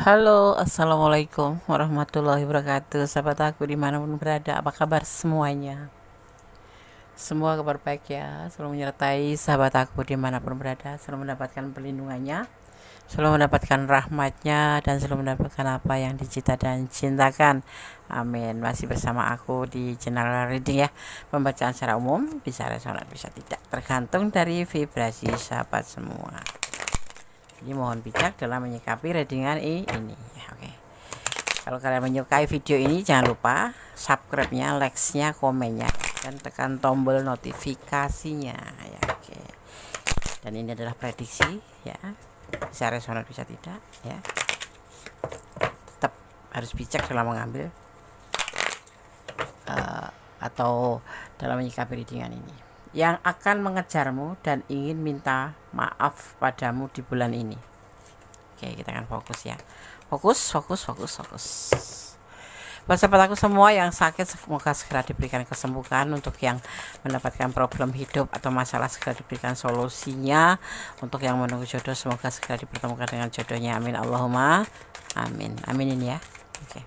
Halo, assalamualaikum warahmatullahi wabarakatuh. Sahabat aku dimanapun berada, apa kabar semuanya? Semua kabar baik ya, selalu menyertai sahabat aku dimanapun berada, selalu mendapatkan perlindungannya, selalu mendapatkan rahmatnya, dan selalu mendapatkan apa yang dicita dan cintakan. Amin. Masih bersama aku di channel reading ya. Pembacaan secara umum, bisa resonan bisa tidak, tergantung dari vibrasi sahabat semua. Jadi mohon bijak dalam menyikapi readingan ini ya, oke. Kalau kalian menyukai video ini, jangan lupa subscribe-nya, like-nya, komennya, dan tekan tombol notifikasinya ya, oke. Dan ini adalah prediksi ya, bisa resonan bisa tidak ya. Tetap harus bijak dalam mengambil atau dalam menyikapi readingan ini. Yang akan mengejarmu dan ingin minta maaf padamu di bulan ini. Oke, kita akan fokus ya. Fokus. Buat sahabat aku semua yang sakit, semoga segera diberikan kesembuhan. Untuk yang mendapatkan problem hidup atau masalah, segera diberikan solusinya. Untuk yang menunggu jodoh, semoga segera dipertemukan dengan jodohnya. Amin Allahumma amin. Amin ini ya. Oke.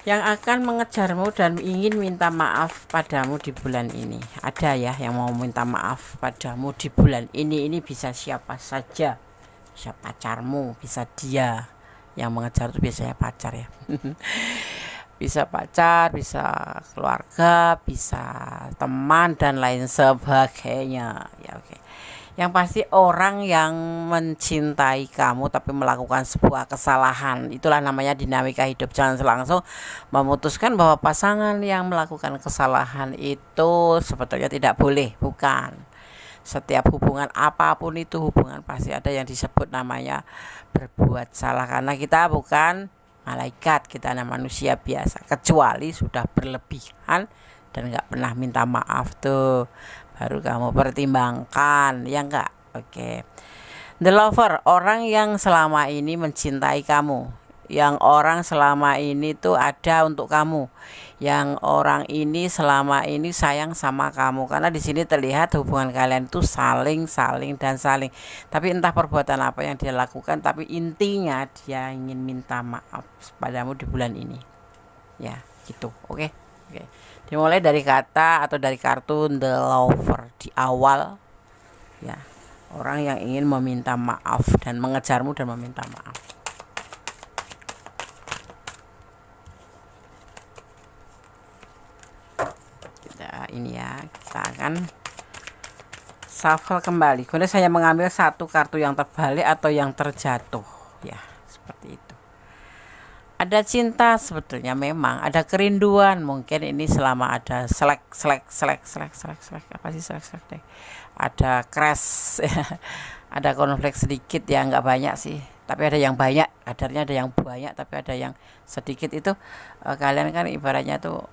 Yang akan mengejarmu dan ingin minta maaf padamu di bulan ini. Ada ya yang mau minta maaf padamu di bulan ini. Ini bisa siapa saja, bisa pacarmu, bisa dia. Yang mengejar itu biasanya pacar ya. Bisa pacar, bisa keluarga, bisa teman, dan lain sebagainya ya, oke. Yang pasti orang yang mencintai kamu tapi melakukan sebuah kesalahan, itulah namanya dinamika hidup. Jangan langsung memutuskan bahwa pasangan yang melakukan kesalahan itu sebetulnya tidak boleh, bukan. Setiap hubungan apapun itu hubungan, pasti ada yang disebut namanya berbuat salah, karena kita bukan malaikat, kita hanya manusia biasa. Kecuali sudah berlebihan dan nggak pernah minta maaf, tuh baru kamu pertimbangkan ya enggak. Oke. The lover, orang yang selama ini mencintai kamu, yang orang selama ini tuh ada untuk kamu, yang orang ini selama ini sayang sama kamu. Karena di sini terlihat hubungan kalian tuh saling dan saling. Tapi entah perbuatan apa yang dia lakukan, tapi intinya dia ingin minta maaf padamu di bulan ini. Ya, gitu. Oke. Oke. Dimulai dari kata atau dari kartu The Lover di awal ya. Orang yang ingin meminta maaf dan mengejarmu dan meminta maaf. Ini ya, kita akan shuffle kembali. Kemudian saya mengambil satu kartu yang terbalik atau yang terjatuh ya, seperti itu. Ada cinta sebetulnya, memang ada kerinduan. Mungkin ini selama ada selek apa sih selek deh, ada crash ada konflik sedikit ya, nggak banyak sih, tapi ada yang banyak, kadarnya ada yang banyak tapi ada yang sedikit. Itu kalian kan ibaratnya tuh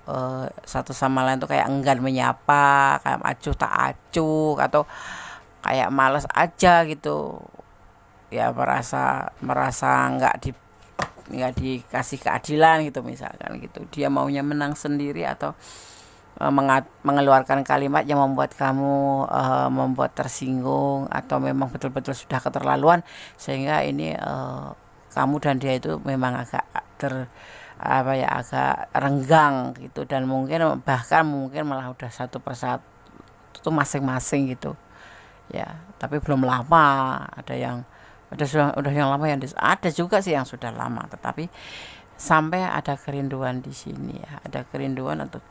satu sama lain tuh kayak enggan menyapa, kayak acuh tak acuh, atau kayak males aja gitu ya, merasa nggak dikasih keadilan gitu, misalkan gitu. Dia maunya menang sendiri atau mengeluarkan kalimat yang membuat kamu membuat tersinggung, atau memang betul-betul sudah keterlaluan sehingga ini kamu dan dia itu memang agak agak renggang gitu, dan mungkin malah udah satu persatu tuh masing-masing gitu ya. Tapi belum lama, udah yang lama, yang ada juga sih yang sudah lama, tetapi sampai ada kerinduan di sini ya, ada kerinduan untuk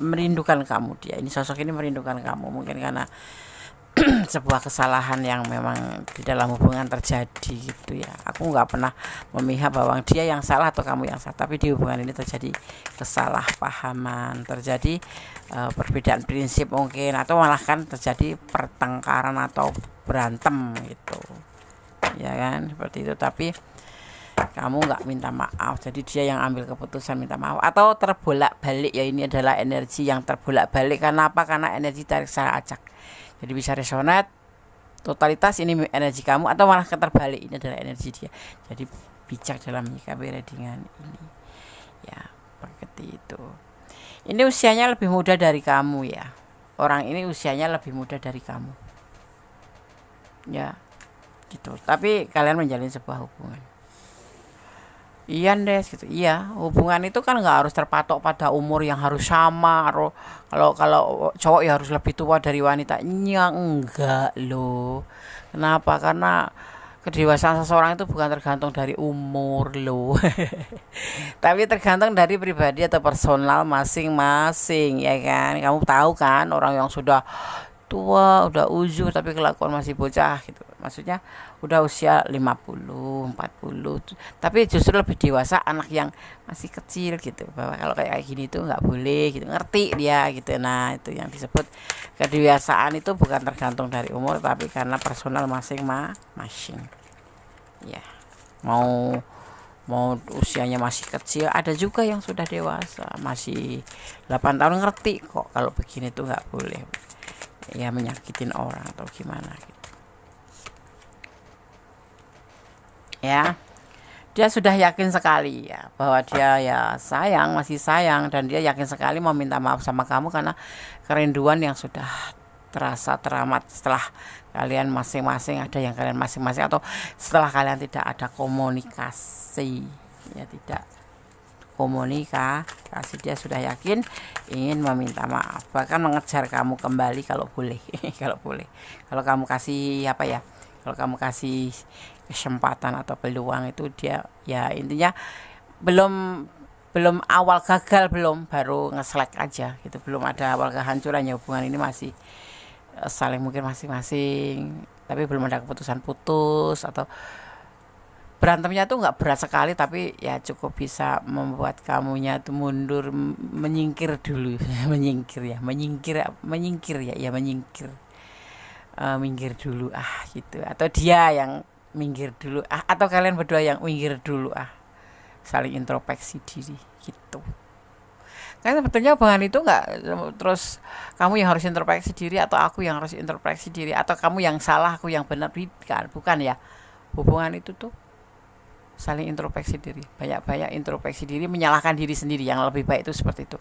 merindukan kamu. Dia ini, sosok ini merindukan kamu, mungkin karena sebuah kesalahan yang memang di dalam hubungan terjadi gitu ya. Aku nggak pernah memihak bahwa dia yang salah atau kamu yang salah, tapi di hubungan ini terjadi kesalahpahaman, terjadi perbedaan prinsip mungkin, atau malah kan terjadi pertengkaran atau berantem gitu ya kan, seperti itu. Tapi kamu nggak minta maaf, jadi dia yang ambil keputusan minta maaf atau terbolak balik ya. Ini adalah energi yang terbolak balik. Karena apa? Karena energi tarik secara acak, jadi bisa resonat totalitas ini energi kamu, atau malah keterbalik, ini adalah energi dia. Jadi bijak dalam menyikapi readingan ini ya, seperti itu. Ini usianya lebih muda dari kamu ya, orang ini usianya lebih muda dari kamu ya. gitu. Tapi kalian menjalin sebuah hubungan. Iya Des gitu. Iya, hubungan itu kan nggak harus terpatok pada umur yang harus sama. Kalau kalau cowok ya harus lebih tua dari wanitanya, enggak loh. Kenapa? Karena kedewasaan seseorang itu bukan tergantung dari umur loh. Tapi tergantung dari pribadi atau personal masing-masing, ya kan. Kamu tahu kan orang yang sudah tua, udah uzur tapi kelakuan masih bocah gitu. Maksudnya udah usia 50, 40. Tapi justru lebih dewasa anak yang masih kecil gitu. Bahwa kalau kayak gini tuh nggak boleh gitu. Ngerti dia gitu. Nah, itu yang disebut kedewasaan itu bukan tergantung dari umur tapi karena personal masing-masing. Ya. Mau mau usianya masih kecil, ada juga yang sudah dewasa, masih 8 tahun ngerti kok kalau begini tuh nggak boleh. Ya menyakitin orang atau gimana gitu ya. Dia sudah yakin sekali ya bahwa dia ya sayang, masih sayang, dan dia yakin sekali mau minta maaf sama kamu karena kerinduan yang sudah terasa teramat setelah kalian masing-masing, ada yang kalian masing-masing atau setelah kalian tidak ada komunikasi, ya tidak komunikasi. Dia sudah yakin ingin meminta maaf, bahkan mengejar kamu kembali kalau boleh. Kalau boleh, kalau kamu kasih apa ya, kalau kamu kasih kesempatan atau peluang, itu dia ya intinya belum belum awal gagal, belum, baru ngeselek aja gitu, belum ada awal kehancurannya. Hubungan ini masih saling mungkin masing-masing, tapi belum ada keputusan putus, atau berantemnya tuh nggak berat sekali tapi ya cukup bisa membuat kamunya tuh mundur, menyingkir dulu. Menyingkir ya, ya menyingkir, minggir dulu gitu, atau dia yang minggir dulu atau kalian berdua yang minggir dulu saling introspeksi diri gitu. Karena sebetulnya hubungan itu nggak terus kamu yang harus introspeksi diri atau aku yang harus introspeksi diri, atau kamu yang salah aku yang benar, bukan ya. Hubungan itu tuh saling introspeksi diri, banyak-banyak introspeksi diri, menyalahkan diri sendiri. Yang lebih baik itu seperti itu,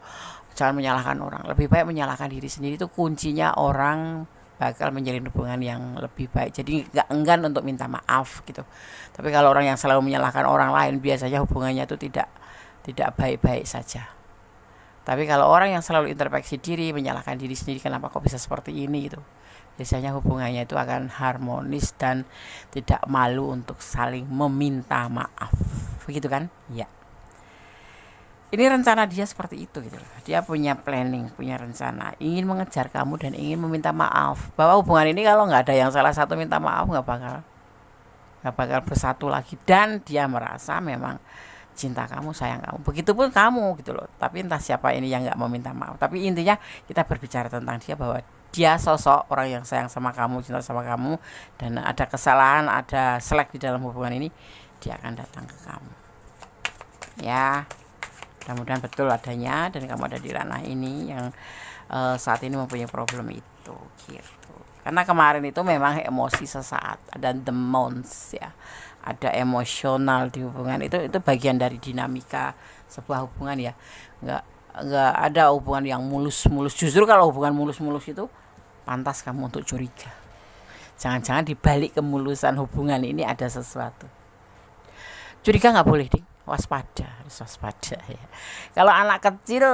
jangan menyalahkan orang, lebih baik menyalahkan diri sendiri. Itu kuncinya orang bakal menjalin hubungan yang lebih baik. Jadi nggak enggan untuk minta maaf gitu. Tapi kalau orang yang selalu menyalahkan orang lain, biasanya hubungannya itu tidak baik-baik saja. Tapi kalau orang yang selalu introspeksi diri, menyalahkan diri sendiri, kenapa kok bisa seperti ini gitu, biasanya hubungannya itu akan harmonis dan tidak malu untuk saling meminta maaf, begitu kan? Ya. Ini rencana dia seperti itu gitu loh. Dia punya planning, punya rencana, ingin mengejar kamu dan ingin meminta maaf. Bahwa hubungan ini kalau nggak ada yang salah satu minta maaf, nggak bakal bersatu lagi. Dan dia merasa memang cinta kamu, sayang kamu, begitupun kamu gitu loh. Tapi entah siapa ini yang nggak mau minta maaf. Tapi intinya kita berbicara tentang dia, bahwa dia sosok orang yang sayang sama kamu, cinta sama kamu, dan ada kesalahan, ada selek di dalam hubungan ini, dia akan datang ke kamu. Ya, mudah-mudahan betul adanya dan kamu ada di ranah ini yang saat ini mempunyai problem itu gitu. Karena kemarin itu memang emosi sesaat, ada demons ya, ada emosional di hubungan itu bagian dari dinamika sebuah hubungan ya. Nggak ada hubungan yang mulus-mulus. Justru kalau hubungan mulus-mulus itu pantas kamu untuk curiga. Jangan-jangan di balik kemulusan hubungan ini ada sesuatu. Curiga nggak boleh, Ding. Harus waspada ya. Kalau anak kecil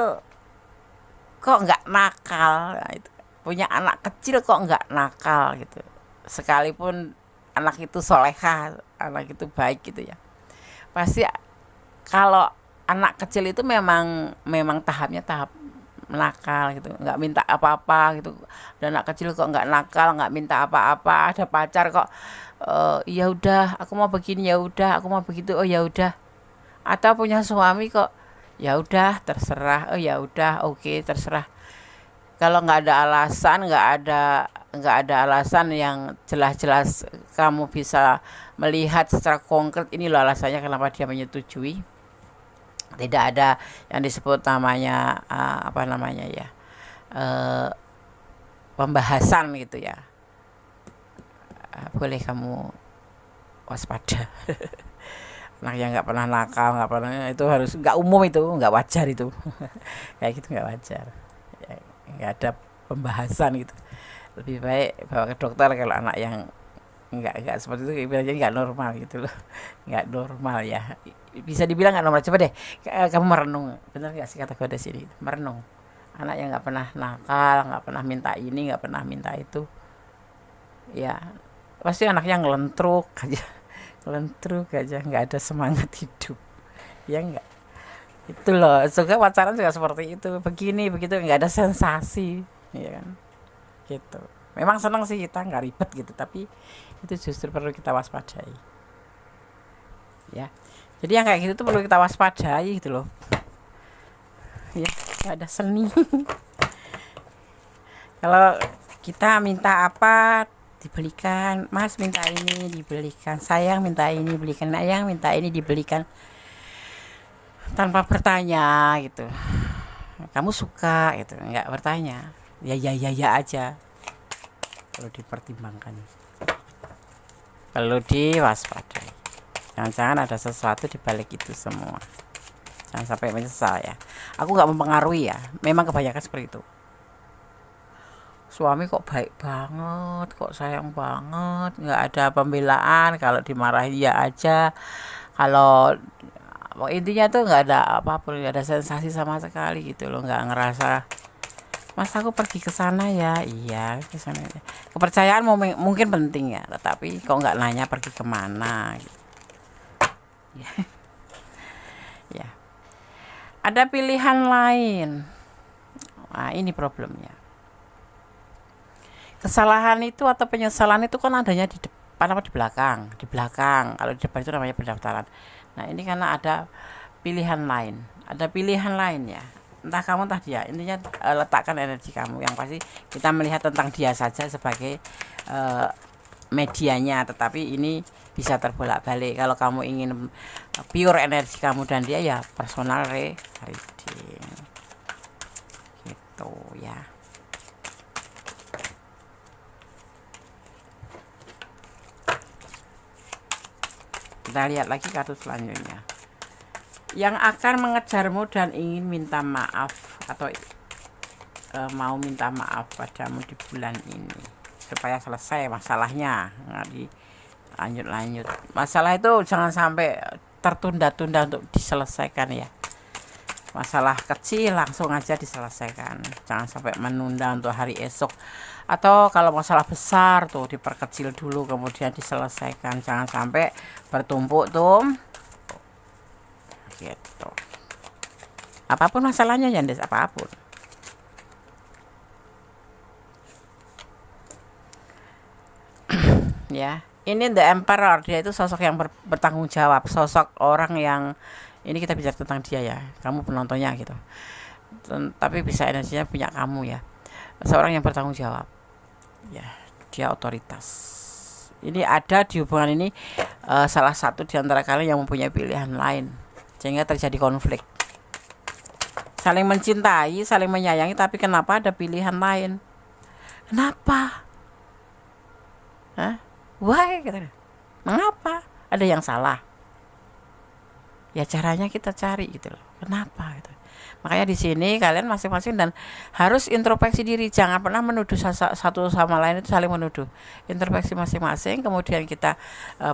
kok nggak nakal, nah, itu. Punya anak kecil kok nggak nakal gitu. Sekalipun anak itu solehah, anak itu baik gitu ya. Pasti kalau anak kecil itu memang tahapnya tahap nakal gitu, nggak minta apa-apa gitu. Dan anak kecil kok nggak nakal, nggak minta apa-apa, ada pacar kok ya udah aku mau begini, ya udah aku mau begitu, oh ya udah. Atau punya suami kok ya udah terserah, oh ya udah oke, terserah. Kalau nggak ada alasan, nggak ada alasan yang jelas-jelas kamu bisa melihat secara konkret, ini loh alasannya kenapa dia menyetujui. Tidak ada yang disebut namanya apa namanya ya, pembahasan gitu ya. Boleh kamu waspada. Anak yang nggak pernah nakal, nggak pernah, itu harus nggak umum, itu nggak wajar itu. Kayak gitu nggak wajar ya, nggak ada pembahasan gitu. Lebih baik bawa ke dokter kalau anak yang Enggak seperti itu, ibaratnya enggak normal gitu loh. Enggak normal ya, bisa dibilang enggak normal. Coba deh kamu merenung, bener nggak sih kata gue di sini, merenung. Anak yang nggak pernah nakal, nggak pernah minta ini, nggak pernah minta itu, ya pasti anaknya ngelentruk aja, ngelentruk aja, nggak ada semangat hidup, ya enggak. Itu loh, juga pacaran juga seperti itu, begini begitu, nggak ada sensasi, ya kan, gitu. Memang senang sih kita nggak ribet gitu, tapi itu justru perlu kita waspadai, ya. Jadi yang kayak gitu tuh perlu kita waspadai gitu loh, ya. Nggak ada seni. Kalau kita minta apa dibelikan, mas minta ini dibelikan, sayang minta ini belikan, ayang minta ini dibelikan, tanpa bertanya gitu, kamu suka gitu, nggak bertanya, ya ya ya ya aja. Perlu dipertimbangkan, perlu diwaspadai, jangan-jangan ada sesuatu di balik itu semua. Jangan sampai menyesal ya. Aku nggak mempengaruhi ya, memang kebanyakan seperti itu. Suami kok baik banget, kok sayang banget, nggak ada pembelaan, kalau dimarahin ya aja, kalau intinya tuh nggak ada apapun, nggak ada sensasi sama sekali gitu loh, nggak ngerasa, mas aku pergi ke sana ya, iya ke sana ya. Kepercayaan mungkin penting ya, tetapi kok nggak nanya pergi kemana gitu. Ya, ada pilihan lain. Nah ini problemnya, kesalahan itu atau penyesalan itu kan adanya di depan apa di belakang, di belakang. Kalau di depan itu namanya pendaftaran. Nah ini karena ada pilihan lain, ada pilihan lain ya, entah kamu entah dia, intinya letakkan energi kamu. Yang pasti kita melihat tentang dia saja sebagai medianya, tetapi ini bisa terbolak-balik. Kalau kamu ingin pure energi kamu dan dia, ya personal reading gitu ya. Kita lihat lagi kartu selanjutnya, yang akan mengejarmu dan ingin minta maaf atau mau minta maaf padamu di bulan ini supaya selesai masalahnya, nggak dilanjut-lanjut. Masalah itu jangan sampai tertunda-tunda untuk diselesaikan ya. Masalah kecil langsung aja diselesaikan, jangan sampai menunda untuk hari esok. Atau kalau masalah besar tuh diperkecil dulu kemudian diselesaikan, jangan sampai bertumpuk tuh gitu. Apapun masalahnya ya Des, apapun. Ya, ini The Emperor, dia itu sosok yang bertanggung jawab, sosok orang yang, ini kita bicara tentang dia ya, kamu penontonnya gitu, tapi bisa energinya punya kamu ya, seorang yang bertanggung jawab ya, dia otoritas. Ini ada di hubungan ini salah satu di antara kalian yang mempunyai pilihan lain, sehingga terjadi konflik, saling mencintai, saling menyayangi, tapi kenapa ada pilihan lain, kenapa? Hah? Why? Mengapa? Ada yang salah? Ya caranya kita cari gitu loh. Kenapa gitu. Makanya di sini kalian masing-masing dan harus introspeksi diri, jangan pernah menuduh satu sama lain, itu saling menuduh. Introspeksi masing-masing, kemudian kita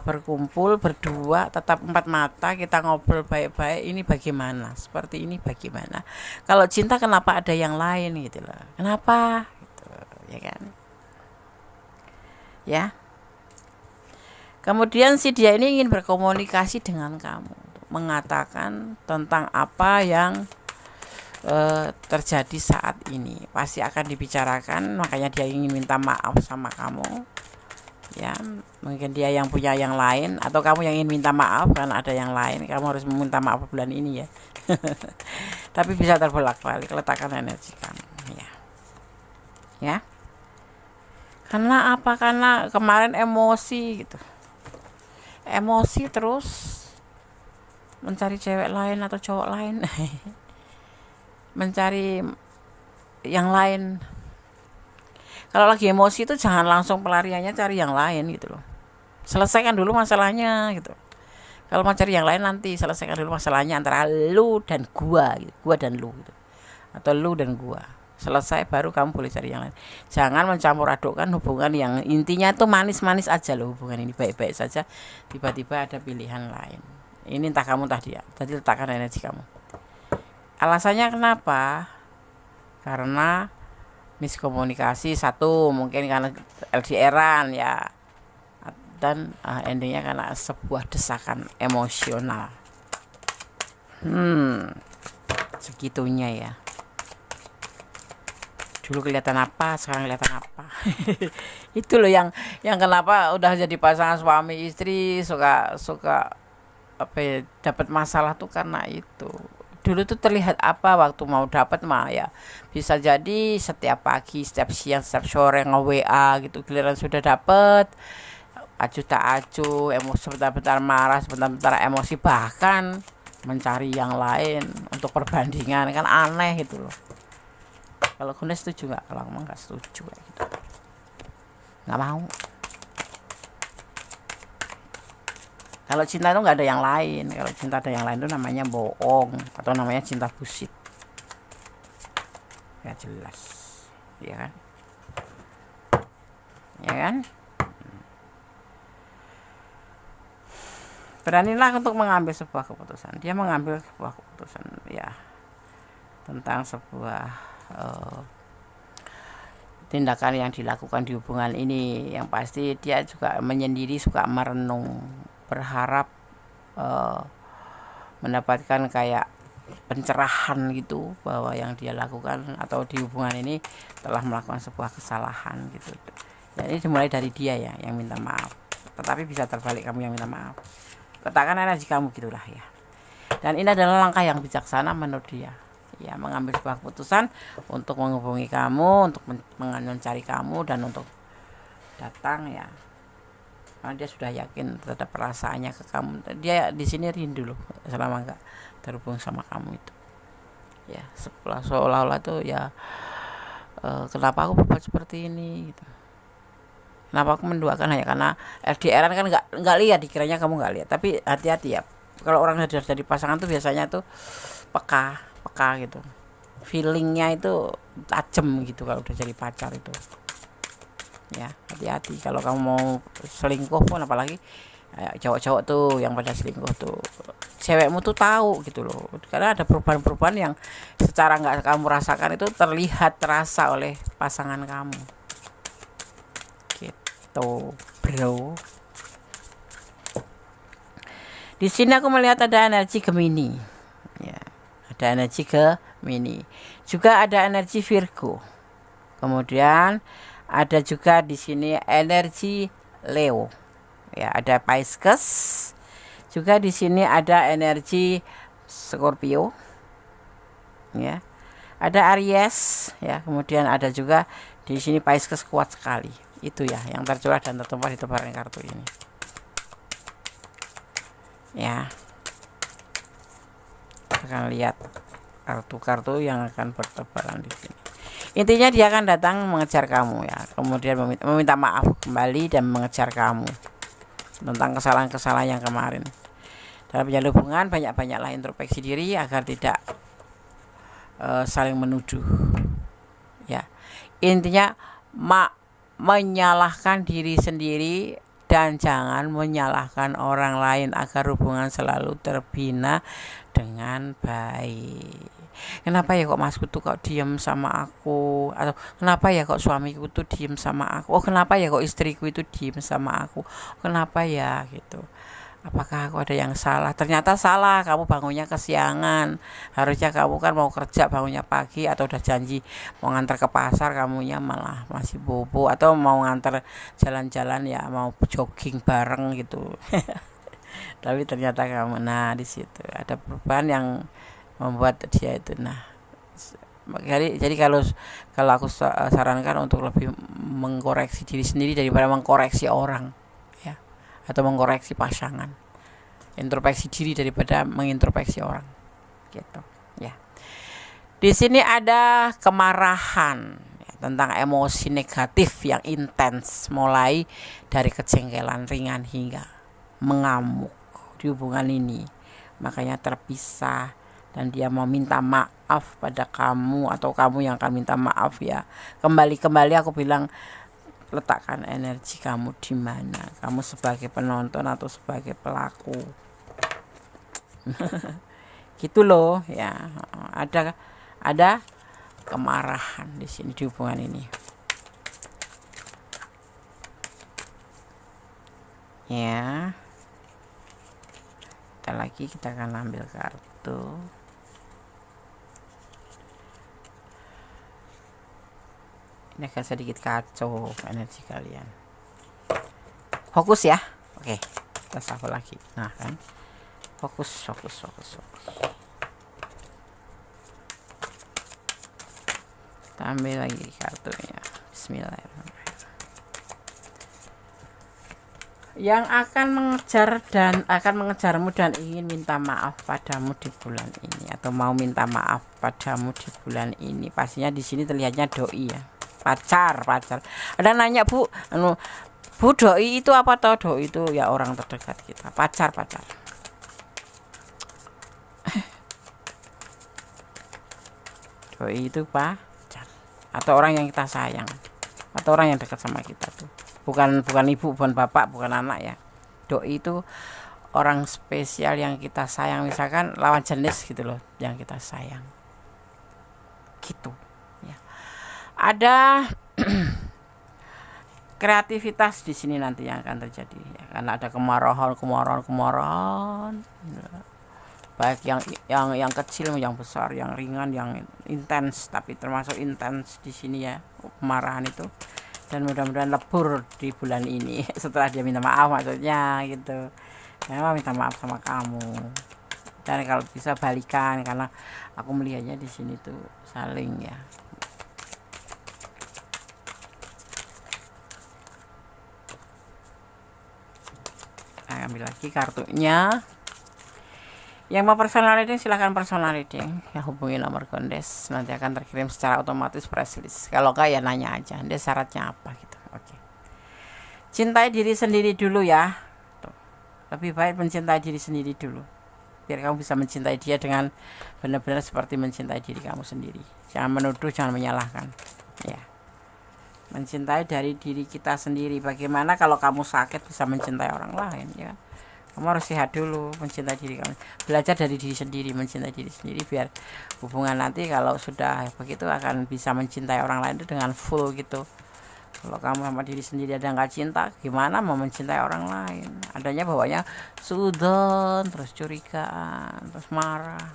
berkumpul berdua, tetap empat mata, kita ngobrol baik-baik, ini bagaimana? Seperti ini bagaimana? Kalau cinta kenapa ada yang lain gitu loh. Kenapa? Gitu, ya kan? Ya. Kemudian si dia ini ingin berkomunikasi dengan kamu, mengatakan tentang apa yang terjadi saat ini. Pasti akan dibicarakan, makanya dia ingin minta maaf sama kamu. Ya, mungkin dia yang punya yang lain, atau kamu yang ingin minta maaf karena ada yang lain. Kamu harus meminta maaf bulan ini ya. Tapi bisa terbolak-balik, letakkan energi kamu. Ya. Karena apa? Karena kemarin emosi gitu. Emosi terus mencari cewek lain atau cowok lain. Mencari yang lain. Kalau lagi emosi itu jangan langsung pelariannya cari yang lain gitu loh. Selesaikan dulu masalahnya gitu. Kalau mau cari yang lain nanti selesaikan dulu masalahnya antara lu dan gua gitu. Gua dan lu gitu. Atau lu dan gua. selesai baru kamu boleh cari yang lain. Jangan mencampur adukkan hubungan yang intinya itu manis-manis aja loh, hubungan ini baik-baik saja, tiba-tiba ada pilihan lain. Ini entah kamu entah dia. Jadi letakkan energi kamu. Alasannya kenapa? Karena miskomunikasi satu, mungkin karena LDRan ya, dan endingnya karena sebuah desakan emosional. Segitunya ya. Dulu kelihatan apa, sekarang kelihatan apa. Itu loh yang kenapa udah jadi pasangan suami istri suka apa ya, dapat masalah tuh karena itu. Dulu tuh terlihat apa waktu mau dapat mah ya bisa jadi setiap pagi, setiap siang, setiap sore nge-WA gitu. Giliran sudah dapat acuh tak acuh, emosi sebentar-bentar marah, sebentar-bentar emosi, bahkan mencari yang lain untuk perbandingan, kan aneh gitu loh. Kalau Gunda setuju nggak? Kalau emang nggak setuju kayak gitu, nggak mau. Kalau cinta itu nggak ada yang lain. Kalau cinta ada yang lain itu namanya bohong atau namanya cinta bullshit. Ya jelas, ya kan? Ya kan? Beranilah untuk mengambil sebuah keputusan. Dia mengambil sebuah keputusan ya tentang sebuah tindakan yang dilakukan di hubungan ini. Yang pasti dia juga menyendiri, suka merenung, berharap mendapatkan kayak pencerahan gitu bahwa yang dia lakukan atau di hubungan ini telah melakukan sebuah kesalahan gitu. Jadi dimulai dari dia ya yang minta maaf, tetapi bisa terbalik kamu yang minta maaf. Letakkan energi kamu gitulah ya. Dan ini adalah langkah yang bijaksana menurut dia. Ya, mengambil sebuah keputusan untuk menghubungi kamu, untuk mencari kamu dan untuk datang ya. Karena dia sudah yakin terhadap perasaannya ke kamu. Dia di sini rindu loh selama enggak terhubung sama kamu itu. Ya, seolah-olah tuh ya kenapa aku berbuat seperti ini gitu. Kenapa aku menduakan hanya karena LDRan kan nggak lihat, dikiranya kamu nggak lihat. Tapi hati-hati ya. Kalau orang sudah jadi pasangan tuh biasanya tuh peka gitu. Feelingnya itu tajam gitu kalau udah jadi pacar itu. Ya, hati-hati kalau kamu mau selingkuh pun, apalagi cowok-cowok tuh yang pada selingkuh tuh. Cewekmu tuh tahu gitu loh. Karena ada perubahan-perubahan yang secara nggak kamu rasakan itu terlihat, terasa oleh pasangan kamu. Gitu, bro. Di sini aku melihat ada energi Gemini. Ya, ada energi Gemini. Juga ada energi Virgo. Kemudian ada juga di sini energi Leo. Ya, ada Pisces. Juga di sini ada energi Scorpio. Ya. Ada Aries ya, kemudian ada juga di sini Pisces kuat sekali. Itu ya yang tercurah dan tertumpah di tebaran kartu ini. Ya. Kita akan lihat kartu-kartu yang akan bertebaran di sini. Intinya dia akan datang mengejar kamu ya, kemudian meminta maaf kembali dan mengejar kamu tentang kesalahan-kesalahan yang kemarin. Dalam menjalin hubungan banyak-banyaklah introspeksi diri agar tidak saling menuduh. Ya, intinya menyalahkan diri sendiri dan jangan menyalahkan orang lain agar hubungan selalu terbina dengan baik. Kenapa ya kok masku tuh kok diem sama aku, atau kenapa ya kok suamiku tuh diem sama aku, oh kenapa ya kok istriku itu diem sama aku, kenapa ya gitu. Apakah aku ada yang salah? Ternyata salah, kamu bangunnya kesiangan. Harusnya kamu kan mau kerja bangunnya pagi, atau udah janji mau nganter ke pasar, kamunya malah masih bobo, atau mau nganter jalan-jalan ya mau jogging bareng gitu. Tapi ternyata kamu, nah di situ ada perubahan yang membuat dia itu. Nah, jadi kalau aku sarankan untuk lebih mengkoreksi diri sendiri daripada mengkoreksi orang ya, atau mengkoreksi pasangan. Introspeksi diri daripada mengintrospeksi orang gitu ya. Di sini ada kemarahan ya, tentang emosi negatif yang intens, mulai dari kejengkelan ringan hingga mengamuk di hubungan ini. Makanya terpisah dan dia mau minta maaf pada kamu atau kamu yang akan minta maaf, ya kembali aku bilang, letakkan energi kamu di mana, kamu sebagai penonton atau sebagai pelaku. Gitu loh ya. Ada kemarahan di sini di hubungan ini ya. Kita akan ambil kartu. Ini agak sedikit kacau energi kalian. Fokus ya. Oke, kita shuffle lagi. Nah kan, fokus. Kita ambil lagi kartunya. Bismillahirrahmanirrahim. Yang akan mengejarmu dan ingin minta maaf padamu di bulan ini, atau mau minta maaf padamu di bulan ini, pastinya di sini terlihatnya doi ya, pacar. Ada nanya, Bu doi itu apa? Tahu doi itu ya orang terdekat kita, pacar. Doi itu pacar atau orang yang kita sayang atau orang yang dekat sama kita tuh. Bukan ibu, bukan bapak, bukan anak ya. Doi itu orang spesial yang kita sayang, misalkan lawan jenis gitu loh, yang kita sayang. Gitu ya. Ada kreativitas di sini nanti yang akan terjadi ya, karena ada kemarahan. Baik yang kecil, yang besar, yang ringan, yang intens, tapi termasuk intens di sini ya kemarahan itu. Dan mudah-mudahan lebur di bulan ini setelah dia minta maaf, maksudnya gitu. Memang minta maaf sama kamu, dan kalau bisa balikan, karena aku melihatnya di sini tuh saling ya. Nah, ambil lagi kartunya. Yang mau personal reading silahkan personal reading ya, hubungi nomor Gondes, nanti akan terkirim secara otomatis press list. Kalau enggak ya nanya aja, dia syaratnya apa gitu. Oke. Cintai diri sendiri dulu ya. Tuh. Lebih baik mencintai diri sendiri dulu, biar kamu bisa mencintai dia dengan benar-benar seperti mencintai diri kamu sendiri. Jangan menuduh, jangan menyalahkan ya. Mencintai dari diri kita sendiri. Bagaimana kalau kamu sakit bisa mencintai orang lain ya? Kamu harus sehat dulu, mencintai diri kamu. Belajar dari diri sendiri, mencintai diri sendiri, biar hubungan nanti kalau sudah begitu akan bisa mencintai orang lain itu dengan full gitu. Kalau kamu sama diri sendiri ada nggak cinta, gimana mau mencintai orang lain? Adanya bawanya sudon, terus curigaan, terus marah.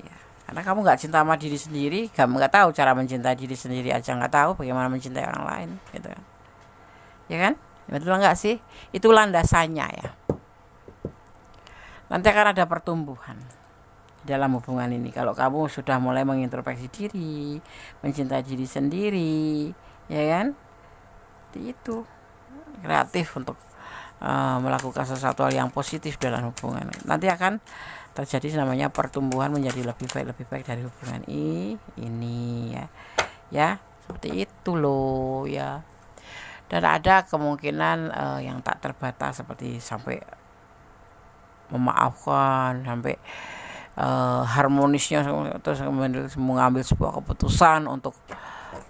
Ya, karena kamu nggak cinta sama diri sendiri, kamu nggak tahu cara mencintai diri sendiri aja, nggak tahu bagaimana mencintai orang lain, gitu kan? Ya kan? Betul nggak sih? Itu landasannya ya. Nanti akan ada pertumbuhan dalam hubungan ini. Kalau kamu sudah mulai mengintrospeksi diri, mencintai diri sendiri, ya kan? Itu kreatif untuk melakukan sesuatu yang positif dalam hubungan. Nanti akan terjadi namanya pertumbuhan menjadi lebih baik dari hubungan ini ya. Ya, seperti itu loh ya. Dan ada kemungkinan yang tak terbatas, seperti sampai memaafkan, sampai harmonisnya, terus mengambil sebuah keputusan untuk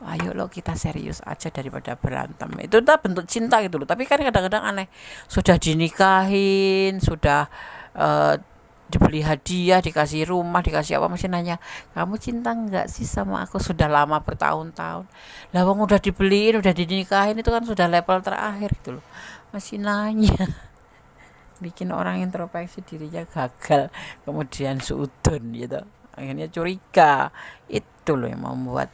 ayo lo kita serius aja daripada berantem. Itu udah bentuk cinta gitu loh. Tapi kan kadang-kadang aneh, sudah dinikahin, sudah dibeli hadiah, dikasih rumah, dikasih apa, masih nanya, kamu cinta nggak sih sama aku? Sudah lama bertahun-tahun lah, wong udah dibeliin, udah dinikahin, itu kan sudah level terakhir gitu loh, masih nanya. Bikin orang introspeksi dirinya gagal, kemudian suudon gitu, akhirnya curiga. Itu loh yang membuat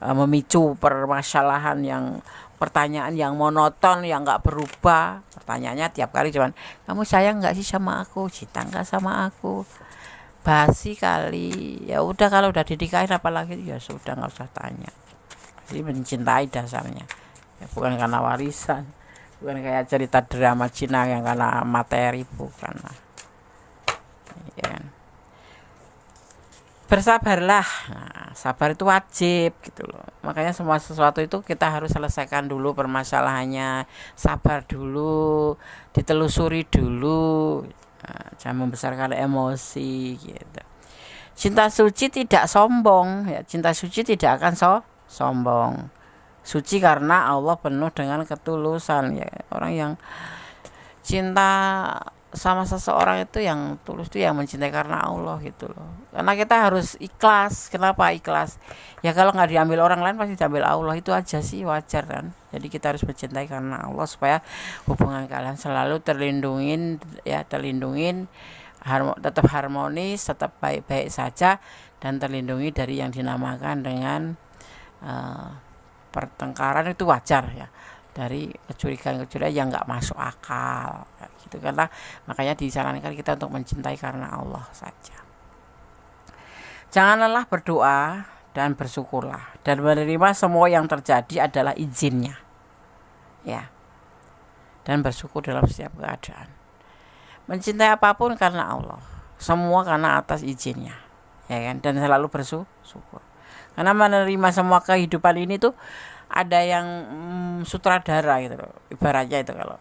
memicu permasalahan, yang pertanyaan yang monoton, yang nggak berubah. Pertanyaannya tiap kali cuman, kamu sayang nggak sih sama aku, cinta nggak sama aku? Basi kali. Ya udah, kalau udah dinikahin apalagi, ya sudah, nggak usah tanya. Pasti mencintai dasarnya ya, bukan karena warisan, bukan kayak cerita drama Cina yang karena materi, bukan lah ya kan? Bersabarlah. Nah, sabar itu wajib gitu loh. Makanya semua sesuatu itu kita harus selesaikan dulu permasalahannya, sabar dulu, ditelusuri dulu. Nah, jangan membesarkan emosi gitu. Cinta suci tidak sombong ya, cinta suci tidak akan sombong. Suci karena Allah penuh dengan ketulusan ya. Orang yang cinta sama seseorang itu yang tulus itu yang mencintai karena Allah gitu loh. Karena kita harus ikhlas. Kenapa ikhlas? Ya kalau nggak diambil orang lain pasti diambil Allah, itu aja sih, wajar kan. Jadi kita harus mencintai karena Allah supaya hubungan kalian selalu terlindungin ya, tetap harmonis, tetap baik-baik saja, dan terlindungi dari yang dinamakan dengan pertengkaran. Itu wajar ya, dari kecurigaan yang nggak masuk akal gitu. Karena makanya disarankan kita untuk mencintai karena Allah saja. Jangan lelah berdoa dan bersyukurlah, dan menerima semua yang terjadi adalah izinnya ya, dan bersyukur dalam setiap keadaan. Mencintai apapun karena Allah, semua karena atas izinnya ya kan, dan selalu bersyukur. Karena menerima semua kehidupan ini tuh ada yang sutradara gitu loh. Ibaratnya itu kalau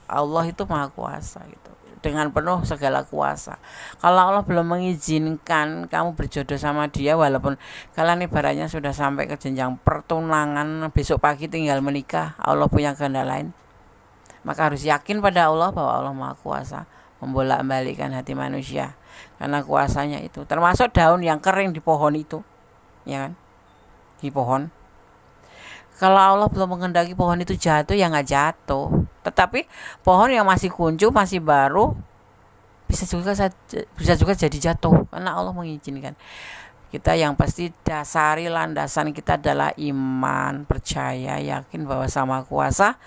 Allah itu maha kuasa gitu, dengan penuh segala kuasa. Kalau Allah belum mengizinkan kamu berjodoh sama dia, walaupun kalian ibaratnya sudah sampai ke jenjang pertunangan, besok pagi tinggal menikah, Allah punya kehendak lain, maka harus yakin pada Allah bahwa Allah maha kuasa membolak-balikkan hati manusia. Karena kuasanya itu, termasuk daun yang kering di pohon itu ya kan, di pohon. Kalau Allah belum menghendaki pohon itu jatuh, ya nggak jatuh. Tetapi pohon yang masih kuncup, masih baru, bisa juga jadi jatuh karena Allah mengizinkan. Kita yang pasti dasari landasan kita adalah iman, percaya, yakin bahwa Sama Kuasa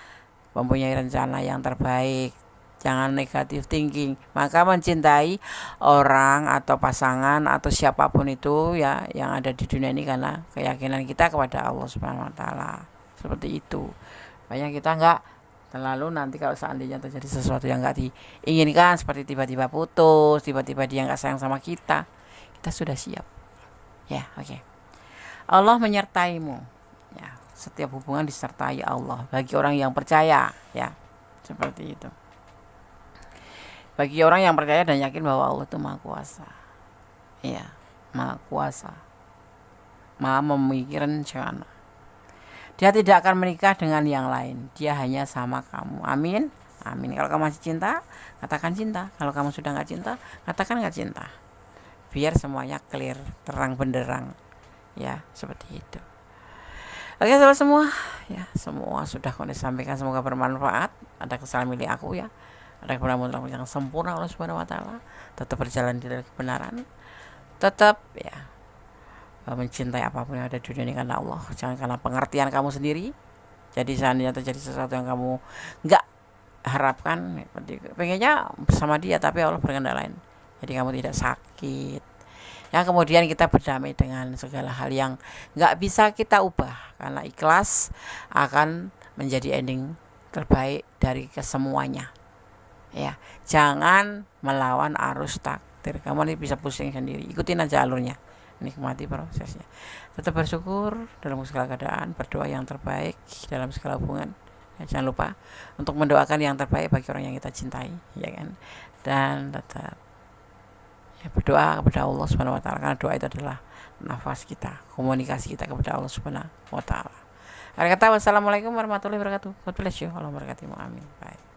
mempunyai rencana yang terbaik. Jangan negatif thinking. Maka mencintai orang atau pasangan atau siapapun itu ya yang ada di dunia ini karena keyakinan kita kepada Allah Subhanahu wa taala. Seperti itu. Makanya kita enggak terlalu nanti kalau seandainya terjadi sesuatu yang enggak diinginkan, seperti tiba-tiba putus, tiba-tiba dia enggak sayang sama kita sudah siap. Ya, oke. Allah menyertaimu. Ya, setiap hubungan disertai Allah bagi orang yang percaya, ya. Seperti itu. Bagi orang yang percaya dan yakin bahwa Allah itu Maha Kuasa. Iya, Maha Kuasa. Maha memiliki rencana. Dia tidak akan menikah dengan yang lain. Dia hanya sama kamu. Amin. Amin. Kalau kamu masih cinta, katakan cinta. Kalau kamu sudah gak cinta, katakan gak cinta. Biar semuanya clear, terang benderang. Ya, seperti itu. Oke, sahabat semua. Ya, semua sudah kau disampaikan, semoga bermanfaat. Ada kesalahan milik aku ya. Ada kebenaran yang sempurna Allah Subhanahu wa taala. Tetap berjalan di dalam kebenaran. Tetap ya mencintai apapun yang ada di dunia ini karena Allah. Jangan karena pengertian kamu sendiri. Jadi seandainya terjadi sesuatu yang kamu enggak harapkan, pengennya bersama dia tapi Allah berkehendak lain. Jadi kamu tidak sakit. Yang kemudian kita berdamai dengan segala hal yang enggak bisa kita ubah, karena ikhlas akan menjadi ending terbaik dari kesemuanya. Ya, jangan melawan arus takdir. Kamu ini bisa pusing sendiri. Ikutin aja alurnya. Nikmati prosesnya. Tetap bersyukur dalam segala keadaan, berdoa yang terbaik dalam segala hubungan. Ya, jangan lupa untuk mendoakan yang terbaik bagi orang yang kita cintai, ya kan? Dan tetap ya berdoa kepada Allah Subhanahu wa taala, karena doa itu adalah nafas kita, komunikasi kita kepada Allah Subhanahu wa taala. Akhir kata, wassalamualaikum warahmatullahi wabarakatuh. God bless you. Allah memberkatimu. Amin. Bye.